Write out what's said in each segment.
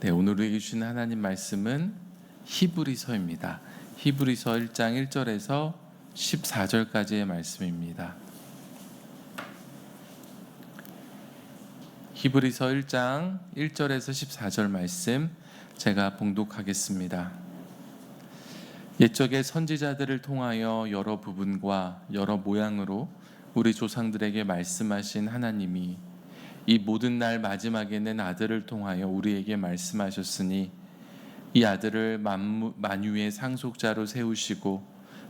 네, 오늘 우리에게 주신 하나님 말씀은 히브리서입니다. 히브리서 1장 1절에서 14절까지의 말씀입니다. 히브리서 1장 1절에서 14절 말씀 제가 봉독하겠습니다. 옛적의 선지자들을 통하여 여러 부분과 여러 모양으로 우리 조상들에게 말씀하신 하나님이 이 모든 날 마지막에는 아들을 통하여 우리에게 말씀하셨으니 이 아들을 만유의 상속자로 세우시고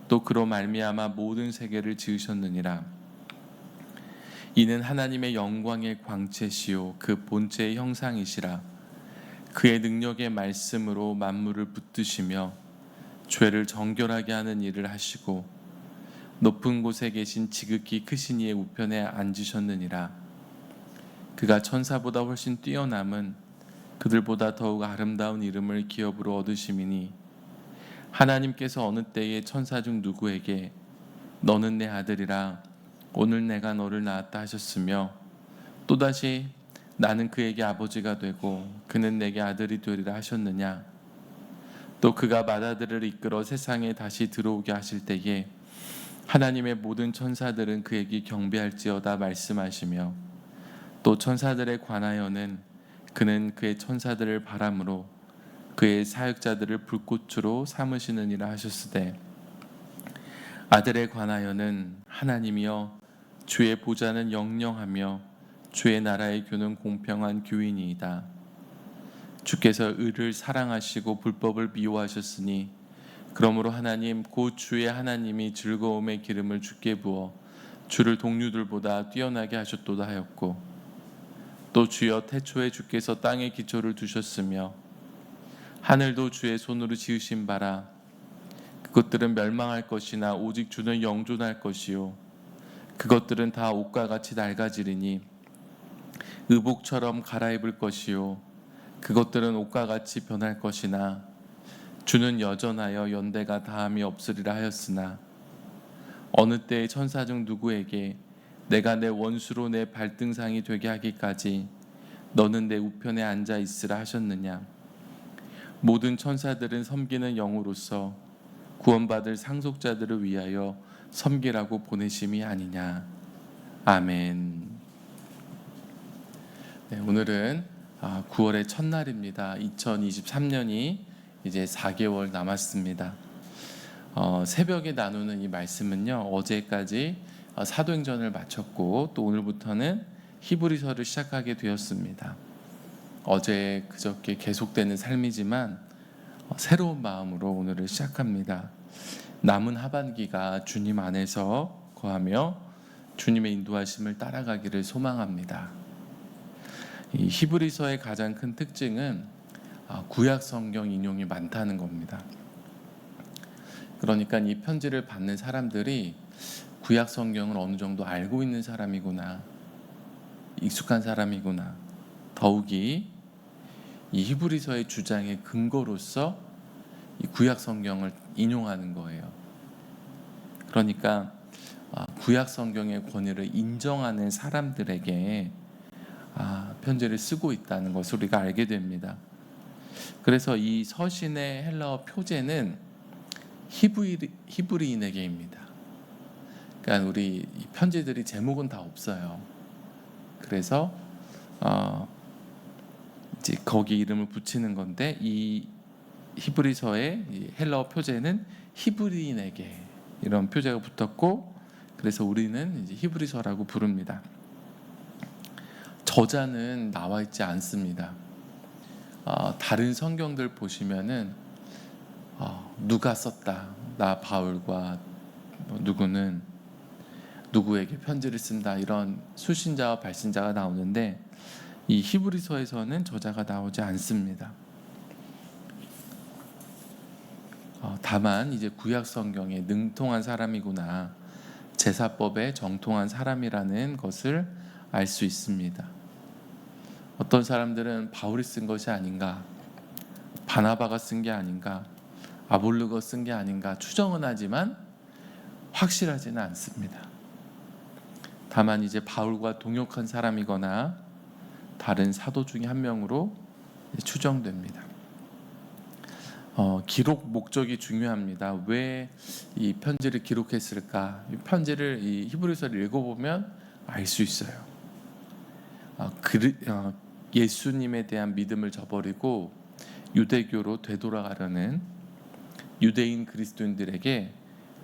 또 그로 말미암아 모든 세계를 지으셨느니라. 이는 하나님의 영광의 광채시요 그 본체의 형상이시라. 그의 능력의 말씀으로 만물을 붙드시며 죄를 정결하게 하는 일을 하시고 높은 곳에 계신 지극히 크신 이의 우편에 앉으셨느니라. 그가 천사보다 훨씬 뛰어남은 그들보다 더욱 아름다운 이름을 기업으로 얻으심이니 하나님께서 어느 때에 천사 중 누구에게 너는 내 아들이라 오늘 내가 너를 낳았다 하셨으며 또다시 나는 그에게 아버지가 되고 그는 내게 아들이 되리라 하셨느냐. 또 그가 맏아들을 이끌어 세상에 다시 들어오게 하실 때에 하나님의 모든 천사들은 그에게 경배할지어다 말씀하시며 또 천사들에 관하여는 그는 그의 천사들을 바람으로 그의 사역자들을 불꽃으로 삼으시느니라 하셨으되 아들에 관하여는 하나님이여 주의 보좌는 영영하며 주의 나라의 교는 공평한 교이니이다. 주께서 의를 사랑하시고 불법을 미워하셨으니 그러므로 하나님 곧 주의 하나님이 즐거움의 기름을 주께 부어 주를 동류들보다 뛰어나게 하셨도다 하였고 또 주여 태초에 주께서 땅에 기초를 두셨으며 하늘도 주의 손으로 지으신 바라. 그것들은 멸망할 것이나 오직 주는 영존할 것이요 그것들은 다 옷과 같이 낡아지리니 의복처럼 갈아입을 것이요 그것들은 옷과 같이 변할 것이나 주는 여전하여 연대가 다함이 없으리라 하였으나 어느 때의 천사 중 누구에게 내가 내 원수로 내 발등상이 되게 하기까지 너는 내 우편에 앉아 있으라 하셨느냐. 모든 천사들은 섬기는 영으로서 구원받을 상속자들을 위하여 섬기라고 보내심이 아니냐. 아멘. 네, 오늘은 9월의 첫날입니다. 2023년이 이제 4개월 남았습니다. 새벽에 나누는 이 말씀은요, 어제까지 사도행전을 마쳤고 또 오늘부터는 히브리서를 시작하게 되었습니다. 어제 그저께 계속되는 삶이지만 새로운 마음으로 오늘을 시작합니다. 남은 하반기가 주님 안에서 거하며 주님의 인도하심을 따라가기를 소망합니다. 이 히브리서의 가장 큰 특징은 구약 성경 인용이 많다는 겁니다. 그러니까 이 편지를 받는 사람들이 구약 성경을 어느 정도 알고 있는 사람이구나, 익숙한 사람이구나, 더욱이 이 히브리서의 주장의 근거로서 이 구약 성경을 인용하는 거예요. 그러니까 구약 성경의 권위를 인정하는 사람들에게 편지를 쓰고 있다는 것을 우리가 알게 됩니다. 그래서 이 서신의 헬라어 표제는 히브리인에게입니다. 그러니까 우리 편지들이 제목은 다 없어요. 그래서 이제 거기 이름을 붙이는 건데 이 히브리서의 이 헬라어 표제는 히브리인에게 이런 표제가 붙었고 그래서 우리는 이제 히브리서라고 부릅니다. 저자는 나와 있지 않습니다. 다른 성경들 보시면은 누가 썼다, 나 바울과 누구는 누구에게 편지를 쓴다 이런 수신자와 발신자가 나오는데 이 히브리서에서는 저자가 나오지 않습니다. 다만 이제 구약 성경에 능통한 사람이구나, 제사법에 정통한 사람이라는 것을 알 수 있습니다. 어떤 사람들은 바울이 쓴 것이 아닌가, 바나바가 쓴 게 아닌가, 아볼로가 쓴 게 아닌가 추정은 하지만 확실하지는 않습니다. 다만 이제 바울과 동역한 사람이거나 다른 사도 중에 한 명으로 추정됩니다. 기록 목적이 중요합니다. 왜 이 편지를 기록했을까? 이 편지를 이 히브리서를 읽어보면 알 수 있어요. 예수님에 대한 믿음을 저버리고 유대교로 되돌아가려는 유대인 그리스도인들에게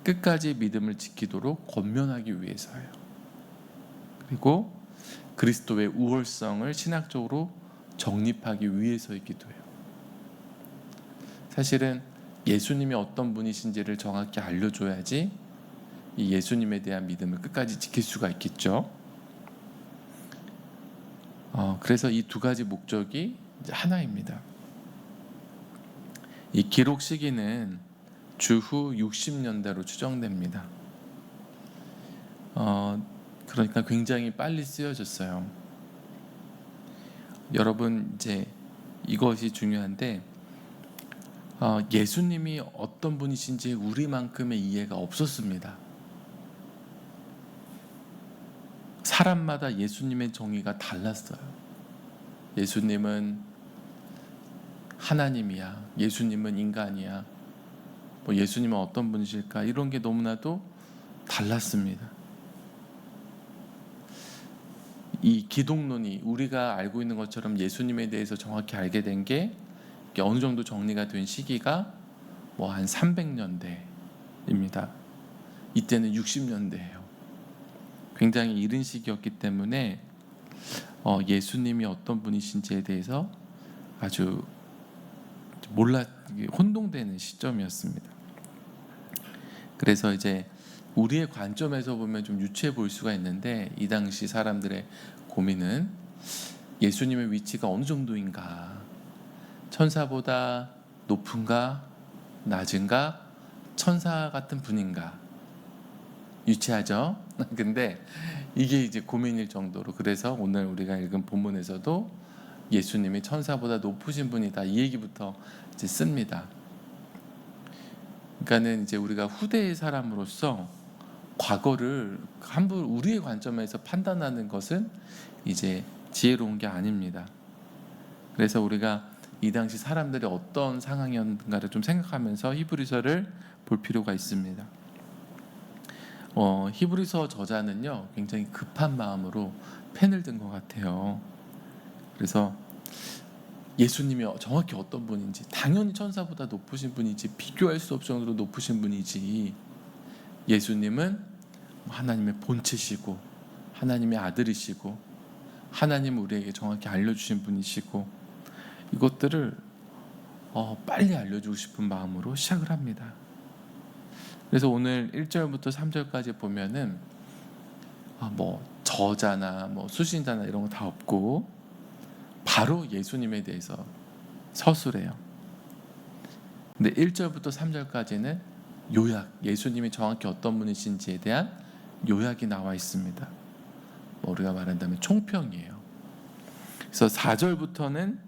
끝까지 믿음을 지키도록 권면하기 위해서예요. 그리고 그리스도의 우월성을 신학적으로 정립하기 위해서이기도 해요. 사실은 예수님이 어떤 분이신지를 정확히 알려줘야지 이 예수님에 대한 믿음을 끝까지 지킬 수가 있겠죠. 그래서 이 두 가지 목적이 이제 하나입니다. 이 기록 시기는 주후 60년대로 추정됩니다. 그러니까 굉장히 빨리 쓰여졌어요. 여러분, 이제 이것이 중요한데 예수님이 어떤 분이신지 우리만큼의 이해가 없었습니다. 사람마다 예수님의 정의가 달랐어요. 예수님은 하나님이야, 예수님은 인간이야, 예수님은 어떤 분이실까, 이런 게 너무나도 달랐습니다. 이 기독론이 우리가 알고 있는 것처럼 예수님에 대해서 정확히 알게 된 게 어느 정도 정리가 된 시기가 한 300년대입니다. 이때는 60년대예요. 굉장히 이른 시기였기 때문에 예수님이 어떤 분이신지에 대해서 아주 혼동되는 시점이었습니다. 그래서 이제 우리의 관점에서 보면 좀 유치해 보일 수가 있는데, 이 당시 사람들의 고민은 예수님의 위치가 어느 정도인가, 천사보다 높은가 낮은가, 천사 같은 분인가. 유치하죠? 근데 이게 이제 고민일 정도로, 그래서 오늘 우리가 읽은 본문에서도 예수님이 천사보다 높으신 분이다, 이 얘기부터 이제 씁니다. 그러니까는 이제 우리가 후대의 사람으로서 과거를 함부로 우리의 관점에서 판단하는 것은 이제 지혜로운 게 아닙니다. 그래서 우리가 이 당시 사람들이 어떤 상황이었는가를 좀 생각하면서 히브리서를 볼 필요가 있습니다. 히브리서 저자는요, 굉장히 급한 마음으로 펜을 든 것 같아요. 그래서 예수님이 정확히 어떤 분인지, 당연히 천사보다 높으신 분이지, 비교할 수 없을 정도로 높으신 분이지, 예수님은 하나님의 본체시고 하나님의 아들이시고 하나님 우리에게 정확히 알려주신 분이시고, 이것들을 빨리 알려주고 싶은 마음으로 시작을 합니다. 그래서 오늘 1절부터 3절까지 보면은 저자나 수신자나 이런 거 다 없고 바로 예수님에 대해서 서술해요. 근데 1절부터 3절까지는 요약, 예수님이 정확히 어떤 분이신지에 대한 요약이 나와 있습니다. 우리가 말한다면 총평이에요. 그래서 4절부터는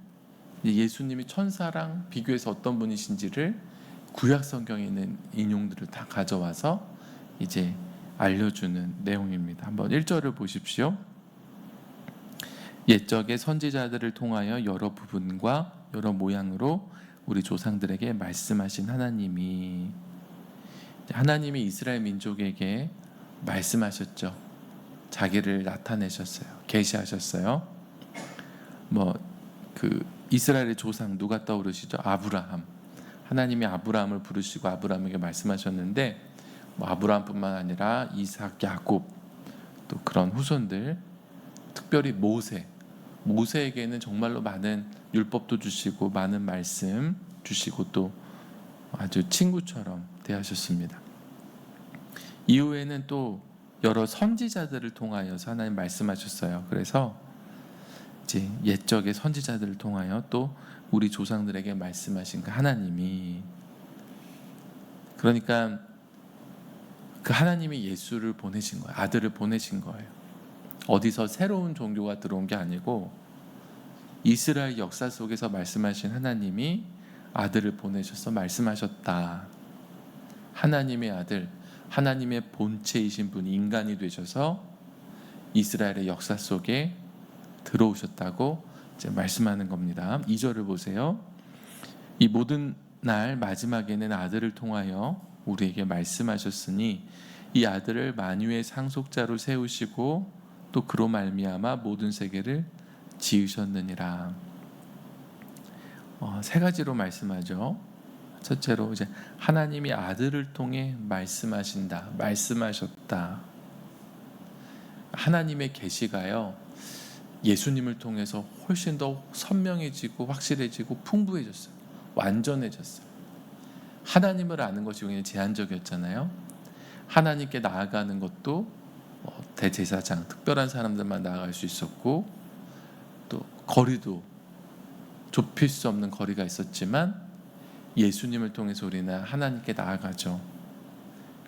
예수님이 천사랑 비교해서 어떤 분이신지를 구약 성경에 있는 인용들을 다 가져와서 이제 알려주는 내용입니다. 한번 1절을 보십시오. 옛적의 선지자들을 통하여 여러 부분과 여러 모양으로 우리 조상들에게 말씀하신 하나님이 이스라엘 민족에게 말씀하셨죠. 자기를 나타내셨어요. 계시하셨어요. 이스라엘의 조상 누가 떠오르시죠? 아브라함. 하나님이 아브라함을 부르시고 아브라함에게 말씀하셨는데, 아브라함뿐만 아니라 이삭, 야곱, 또 그런 후손들, 특별히 모세에게는 정말로 많은 율법도 주시고 많은 말씀 주시고 또 아주 친구처럼 대하셨습니다. 이후에는 또 여러 선지자들을 통하여서 하나님 말씀하셨어요. 그래서 이제 옛적의 선지자들을 통하여 또 우리 조상들에게 말씀하신 그 하나님이, 그러니까 그 하나님이 예수를 보내신 거예요. 아들을 보내신 거예요. 어디서 새로운 종교가 들어온 게 아니고 이스라엘 역사 속에서 말씀하신 하나님이 아들을 보내셔서 말씀하셨다. 하나님의 아들, 하나님의 본체이신 분이 인간이 되셔서 이스라엘의 역사 속에 들어오셨다고 이제 말씀하는 겁니다. 2절을 보세요. 이 모든 날 마지막에는 아들을 통하여 우리에게 말씀하셨으니 이 아들을 만유의 상속자로 세우시고 또 그로 말미암아 모든 세계를 지으셨느니라. 세 가지로 말씀하죠. 첫째로 이제 하나님이 아들을 통해 말씀하신다, 말씀하셨다. 하나님의 계시가요, 예수님을 통해서 훨씬 더 선명해지고 확실해지고 풍부해졌어요. 완전해졌어요. 하나님을 아는 것이 그냥 제한적이었잖아요. 하나님께 나아가는 것도 대제사장, 특별한 사람들만 나아갈 수 있었고, 또 거리도 좁힐 수 없는 거리가 있었지만 예수님을 통해서 우리는 하나님께 나아가죠.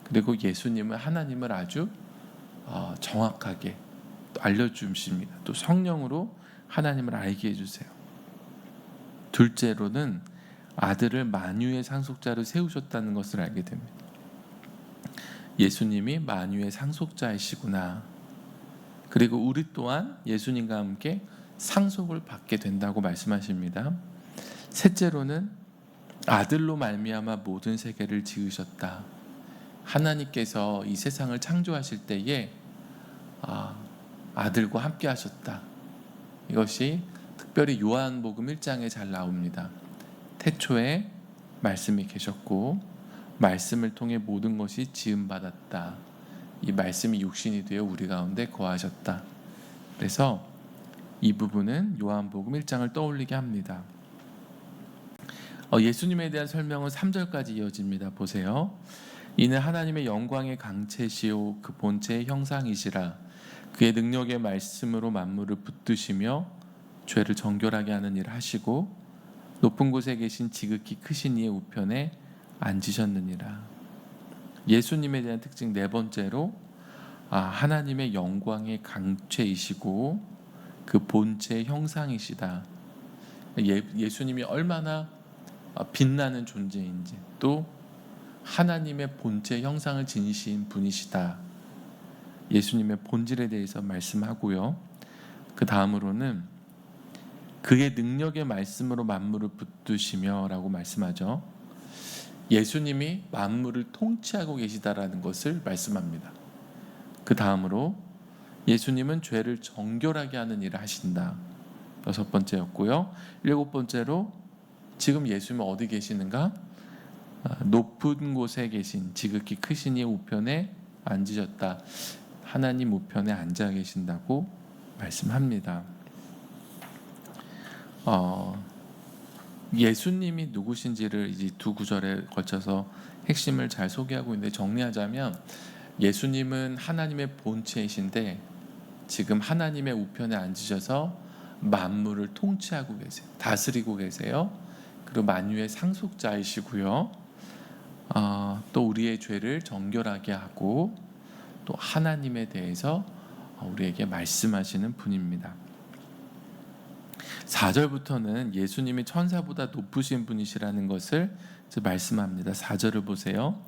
그리고 예수님은 하나님을 아주 정확하게 알려주십니다. 또 성령으로 하나님을 알게 해주세요. 둘째로는 아들을 만유의 상속자로 세우셨다는 것을 알게 됩니다. 예수님이 만유의 상속자이시구나. 그리고 우리 또한 예수님과 함께 상속을 받게 된다고 말씀하십니다. 셋째로는 아들로 말미암아 모든 세계를 지으셨다. 하나님께서 이 세상을 창조하실 때에 아들과 함께 하셨다. 이것이 특별히 요한복음 1장에 잘 나옵니다. 태초에 말씀이 계셨고 말씀을 통해 모든 것이 지음받았다. 이 말씀이 육신이 되어 우리 가운데 거하셨다. 그래서 이 부분은 요한복음 1장을 떠올리게 합니다. 예수님에 대한 설명은 3절까지 이어집니다. 보세요. 이는 하나님의 영광의 강체시오 그 본체의 형상이시라. 그의 능력의 말씀으로 만물을 붙드시며 죄를 정결하게 하는 일을 하시고 높은 곳에 계신 지극히 크신 이의 우편에 앉으셨느니라. 예수님에 대한 특징 네 번째로 하나님의 영광의 강체이시고 그 본체의 형상이시다. 예수님이 얼마나 빛나는 존재인지, 또 하나님의 본체 형상을 지니신 분이시다. 예수님의 본질에 대해서 말씀하고요. 그 다음으로는 그의 능력의 말씀으로 만물을 붙드시며 라고 말씀하죠. 예수님이 만물을 통치하고 계시다라는 것을 말씀합니다. 그 다음으로 예수님은 죄를 정결하게 하는 일을 하신다. 여섯 번째였고요. 일곱 번째로 지금 예수님은 어디 계시는가? 높은 곳에 계신 지극히 크신 이의 우편에 앉으셨다. 하나님 우편에 앉아 계신다고 말씀합니다. 예수님이 누구신지를 이제 두 구절에 걸쳐서 핵심을 잘 소개하고 있는데, 정리하자면 예수님은 하나님의 본체이신데 지금 하나님의 우편에 앉으셔서 만물을 통치하고 계세요. 다스리고 계세요. 그리고 만유의 상속자이시고요. 또 우리의 죄를 정결하게 하고 또 하나님에 대해서 우리에게 말씀하시는 분입니다. 4절부터는 예수님이 천사보다 높으신 분이시라는 것을 말씀합니다. 4절을 보세요.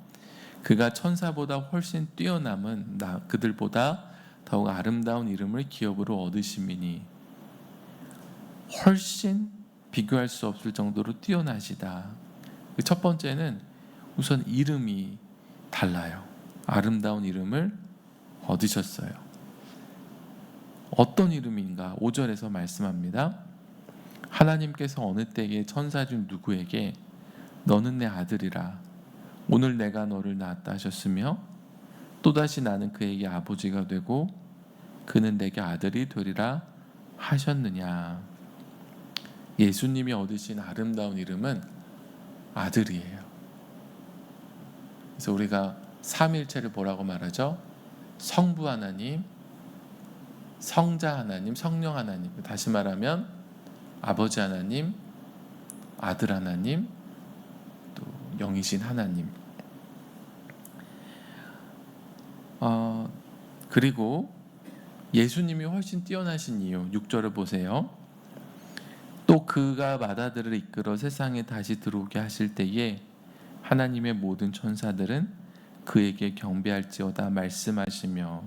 그가 천사보다 훨씬 뛰어남은 그들보다 더욱 아름다운 이름을 기업으로 얻으심이니. 훨씬 비교할 수 없을 정도로 뛰어나시다. 첫 번째는 우선 이름이 달라요. 아름다운 이름을 얻으셨어요. 어떤 이름인가? 5절에서 말씀합니다. 하나님께서 어느 때에 천사 중 누구에게 너는 내 아들이라 오늘 내가 너를 낳았다 하셨으며 또다시 나는 그에게 아버지가 되고 그는 내게 아들이 되리라 하셨느냐. 예수님이 얻으신 아름다운 이름은 아들이에요. 그래서 우리가 삼위일체를 뭐라고 말하죠? 성부 하나님, 성자 하나님, 성령 하나님. 다시 말하면 아버지 하나님, 아들 하나님, 또 영이신 하나님. 그리고 예수님이 훨씬 뛰어나신 이유 6절을 보세요. 또 그가 마다들을 이끌어 세상에 다시 들어오게 하실 때에 하나님의 모든 천사들은 그에게 경배할지어다 말씀하시며.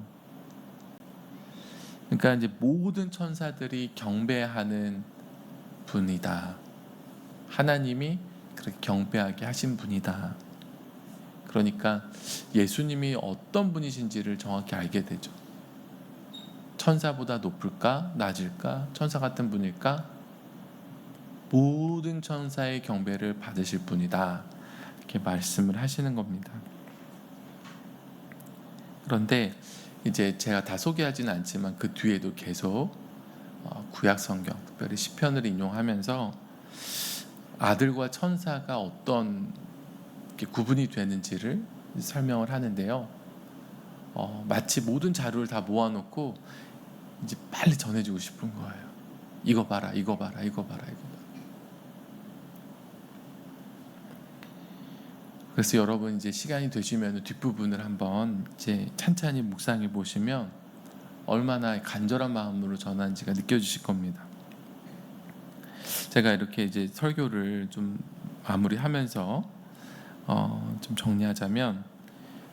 그러니까 이제 모든 천사들이 경배하는 분이다. 하나님이 그렇게 경배하게 하신 분이다. 그러니까 예수님이 어떤 분이신지를 정확히 알게 되죠. 천사보다 높을까? 낮을까? 천사 같은 분일까? 모든 천사의 경배를 받으실 분이다. 이렇게 말씀을 하시는 겁니다. 그런데 이제 제가 다 소개하지는 않지만 그 뒤에도 계속 구약 성경, 특별히 시편을 인용하면서 아들과 천사가 어떤 구분이 되는지를 설명을 하는데요. 마치 모든 자료를 다 모아놓고 이제 빨리 전해주고 싶은 거예요. 이거 봐라, 이거 봐라, 이거 봐라, 이거 봐라. 그래서 여러분 이제 시간이 되시면 뒷부분을 한번 이제 찬찬히 묵상해 보시면 얼마나 간절한 마음으로 전한지가 느껴지실 겁니다. 제가 이렇게 이제 설교를 좀 마무리하면서 좀 정리하자면,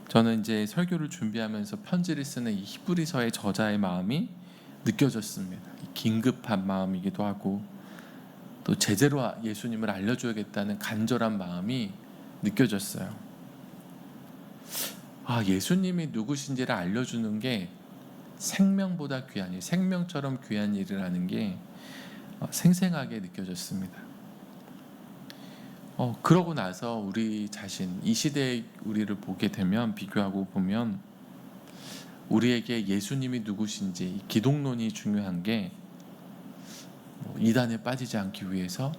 저는 이제 설교를 준비하면서 편지를 쓰는 이 히브리서의 저자의 마음이 느껴졌습니다. 긴급한 마음이기도 하고 또 제대로 예수님을 알려줘야겠다는 간절한 마음이 느껴졌어요. 예수님이 누구신지를 알려주는 게 생명보다 귀한 일, 생명처럼 귀한 일이라는 게 생생하게 느껴졌습니다. 그러고 나서 우리 자신, 이 시대의 우리를 보게 되면, 비교하고 보면 우리에게 예수님이 누구신지 기독론이 중요한 게 이단에 빠지지 않기 위해서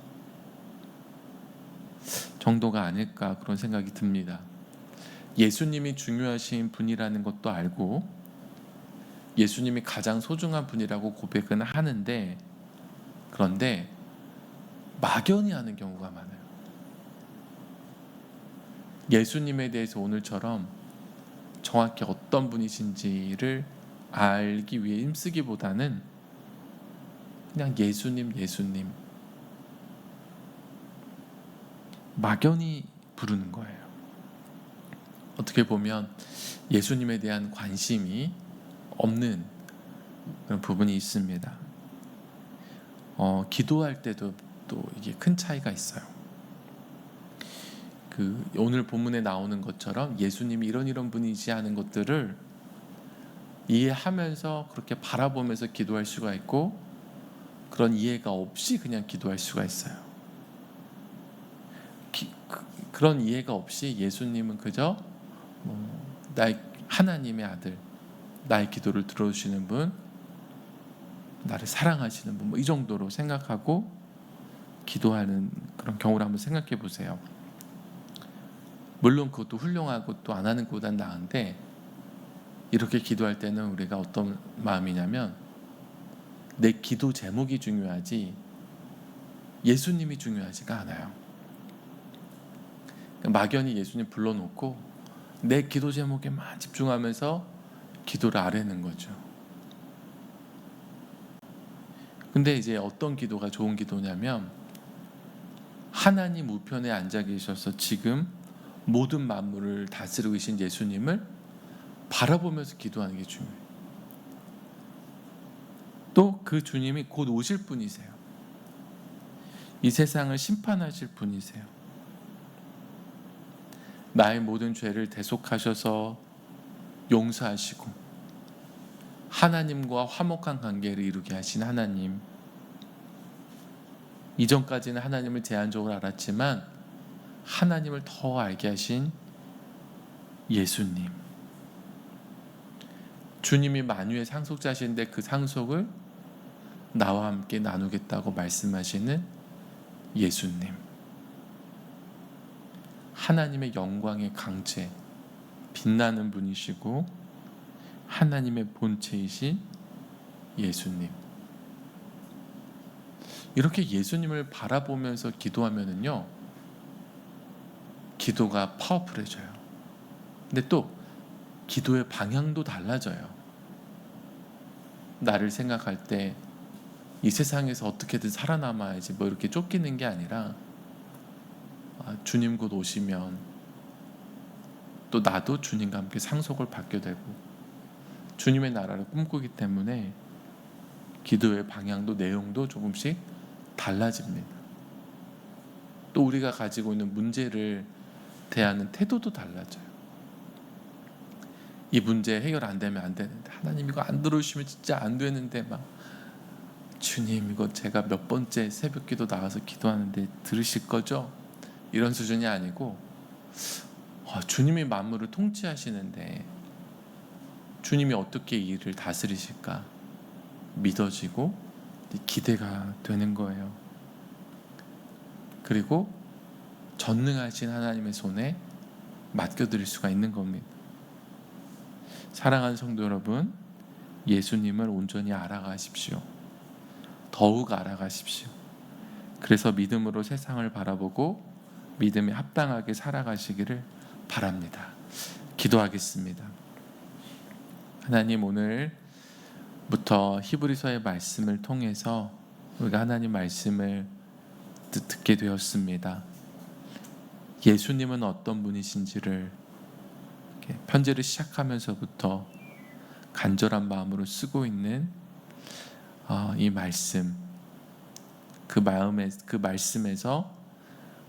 정도가 아닐까, 그런 생각이 듭니다. 예수님이 중요하신 분이라는 것도 알고 예수님이 가장 소중한 분이라고 고백은 하는데, 그런데 막연히 하는 경우가 많아요. 예수님에 대해서 오늘처럼 정확히 어떤 분이신지를 알기 위해 힘쓰기보다는 그냥 예수님, 예수님 막연히 부르는 거예요. 어떻게 보면 예수님에 대한 관심이 없는 그런 부분이 있습니다. 기도할 때도 또 이게 큰 차이가 있어요. 오늘 본문에 나오는 것처럼 예수님이 이런 분이지 하는 것들을 이해하면서 그렇게 바라보면서 기도할 수가 있고, 그런 이해가 없이 그냥 기도할 수가 있어요. 그런 이해가 없이 예수님은 그저 나의 하나님의 아들, 나의 기도를 들어주시는 분, 나를 사랑하시는 분, 이 정도로 생각하고 기도하는 그런 경우를 한번 생각해 보세요. 물론 그것도 훌륭하고 또 안 하는 것보단 나은데, 이렇게 기도할 때는 우리가 어떤 마음이냐면 내 기도 제목이 중요하지 예수님이 중요하지가 않아요. 막연히 예수님 불러놓고 내 기도 제목에만 집중하면서 기도를 아뢰는 거죠. 근데 이제 어떤 기도가 좋은 기도냐면, 하나님 우편에 앉아 계셔서 지금 모든 만물을 다스리고 계신 예수님을 바라보면서 기도하는 게 중요해요. 또 그 주님이 곧 오실 분이세요. 이 세상을 심판하실 분이세요. 나의 모든 죄를 대속하셔서 용서하시고 하나님과 화목한 관계를 이루게 하신 하나님. 이전까지는 하나님을 제한적으로 알았지만 하나님을 더 알게 하신 예수님. 주님이 만유의 상속자신데 그 상속을 나와 함께 나누겠다고 말씀하시는 예수님. 하나님의 영광의 강체, 빛나는 분이시고 하나님의 본체이신 예수님. 이렇게 예수님을 바라보면서 기도하면은요, 기도가 파워풀해져요. 근데 또 기도의 방향도 달라져요. 나를 생각할 때 이 세상에서 어떻게든 살아남아야지 이렇게 쫓기는 게 아니라, 주님 곧 오시면 또 나도 주님과 함께 상속을 받게 되고 주님의 나라를 꿈꾸기 때문에 기도의 방향도 내용도 조금씩 달라집니다. 또 우리가 가지고 있는 문제를 대하는 태도도 달라져요. 이 문제 해결 안 되면 안 되는데, 하나님 이거 안 들어주시면 진짜 안 되는데, 막 주님 이거 제가 몇 번째 새벽기도 나와서 기도하는데 들으실 거죠? 이런 수준이 아니고, 주님이 만물을 통치하시는데 주님이 어떻게 이 일을 다스리실까 믿어지고 기대가 되는 거예요. 그리고 전능하신 하나님의 손에 맡겨드릴 수가 있는 겁니다. 사랑하는 성도 여러분, 예수님을 온전히 알아가십시오. 더욱 알아가십시오. 그래서 믿음으로 세상을 바라보고 믿음에 합당하게 살아가시기를 바랍니다. 기도하겠습니다. 하나님, 오늘부터 히브리서의 말씀을 통해서 우리가 하나님 말씀을 듣게 되었습니다. 예수님은 어떤 분이신지를 편지를 시작하면서부터 간절한 마음으로 쓰고 있는 이 말씀, 그 말씀에서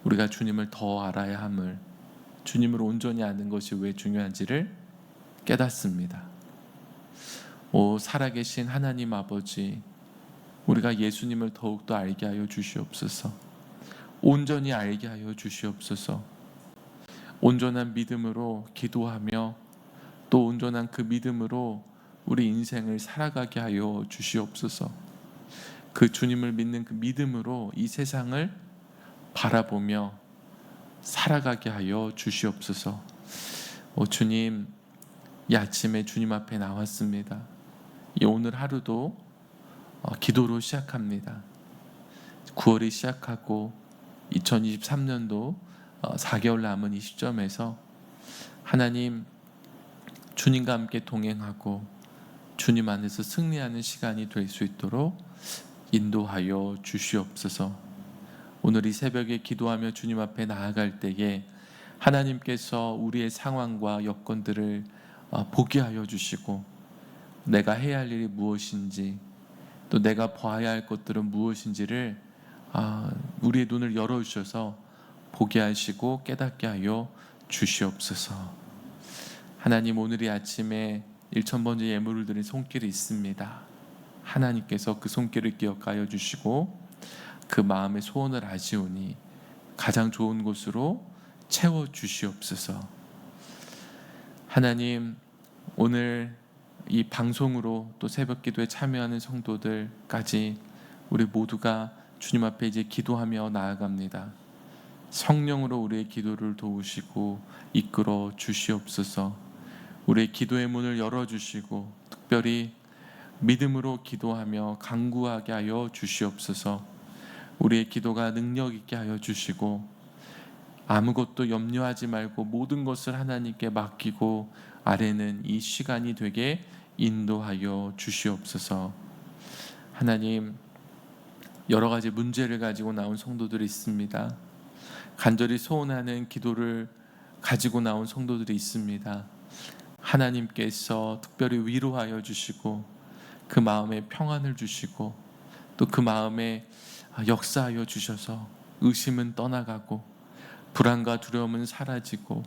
우리가 주님을 더 알아야 함을, 주님을 온전히 아는 것이 왜 중요한지를 깨닫습니다. 오 살아계신 하나님 아버지, 우리가 예수님을 더욱더 알게 하여 주시옵소서. 온전히 알게 하여 주시옵소서. 온전한 믿음으로 기도하며 또 온전한 그 믿음으로 우리 인생을 살아가게 하여 주시옵소서. 그 주님을 믿는 그 믿음으로 이 세상을 바라보며 살아가게 하여 주시옵소서. 오 주님, 이 아침에 주님 앞에 나왔습니다. 이 오늘 하루도 기도로 시작합니다. 9월이 시작하고 2023년도 4개월 남은 이 시점에서 하나님, 주님과 함께 동행하고 주님 안에서 승리하는 시간이 될 수 있도록 인도하여 주시옵소서. 오늘 이 새벽에 기도하며 주님 앞에 나아갈 때에 하나님께서 우리의 상황과 여건들을 보게 하여 주시고, 내가 해야 할 일이 무엇인지 또 내가 봐야 할 것들은 무엇인지를 우리의 눈을 열어주셔서 보게 하시고 깨닫게 하여 주시옵소서. 하나님, 오늘 이 아침에 1000번째 예물을 드린 손길이 있습니다. 하나님께서 그 손길을 기억하여 주시고 그 마음의 소원을 아시오니 가장 좋은 곳으로 채워 주시옵소서. 하나님, 오늘 이 방송으로 또 새벽 기도에 참여하는 성도들까지 우리 모두가 주님 앞에 이제 기도하며 나아갑니다. 성령으로 우리의 기도를 도우시고 이끌어 주시옵소서. 우리의 기도의 문을 열어주시고 특별히 믿음으로 기도하며 간구하게 하여 주시옵소서. 우리의 기도가 능력 있게 하여 주시고 아무것도 염려하지 말고 모든 것을 하나님께 맡기고 아뢰는 이 시간이 되게 인도하여 주시옵소서. 하나님, 여러 가지 문제를 가지고 나온 성도들이 있습니다. 간절히 소원하는 기도를 가지고 나온 성도들이 있습니다. 하나님께서 특별히 위로하여 주시고 그 마음에 평안을 주시고 또 그 마음에 역사하여 주셔서 의심은 떠나가고 불안과 두려움은 사라지고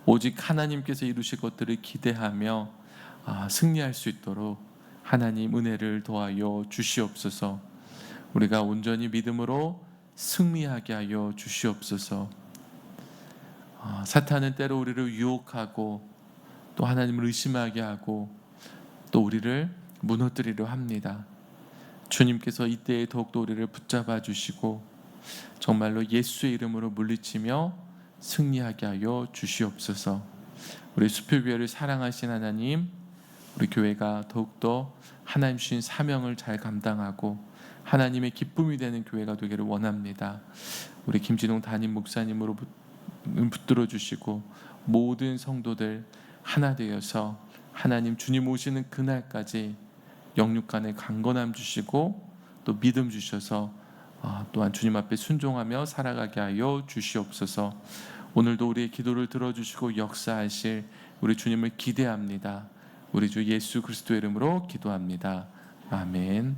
오직 하나님께서 이루실 것들을 기대하며 승리할 수 있도록 하나님 은혜를 더하여 주시옵소서. 우리가 온전히 믿음으로 승리하게 하여 주시옵소서. 사탄은 때로 우리를 유혹하고 또 하나님을 의심하게 하고 또 우리를 무너뜨리려 합니다. 주님께서 이때에 더욱더 우리를 붙잡아 주시고 정말로 예수의 이름으로 물리치며 승리하게 하여 주시옵소서. 우리 수필교회를 사랑하신 하나님, 우리 교회가 더욱더 하나님 주신 사명을 잘 감당하고 하나님의 기쁨이 되는 교회가 되기를 원합니다. 우리 김진홍 담임 목사님으로 붙들어 주시고 모든 성도들 하나 되어서 하나님 주님 오시는 그날까지 영육 간의 강건함 주시고 또 믿음 주셔서 또한 주님 앞에 순종하며 살아가게 하여 주시옵소서. 오늘도 우리의 기도를 들어주시고 역사하실 우리 주님을 기대합니다. 우리 주 예수 그리스도의 이름으로 기도합니다. 아멘.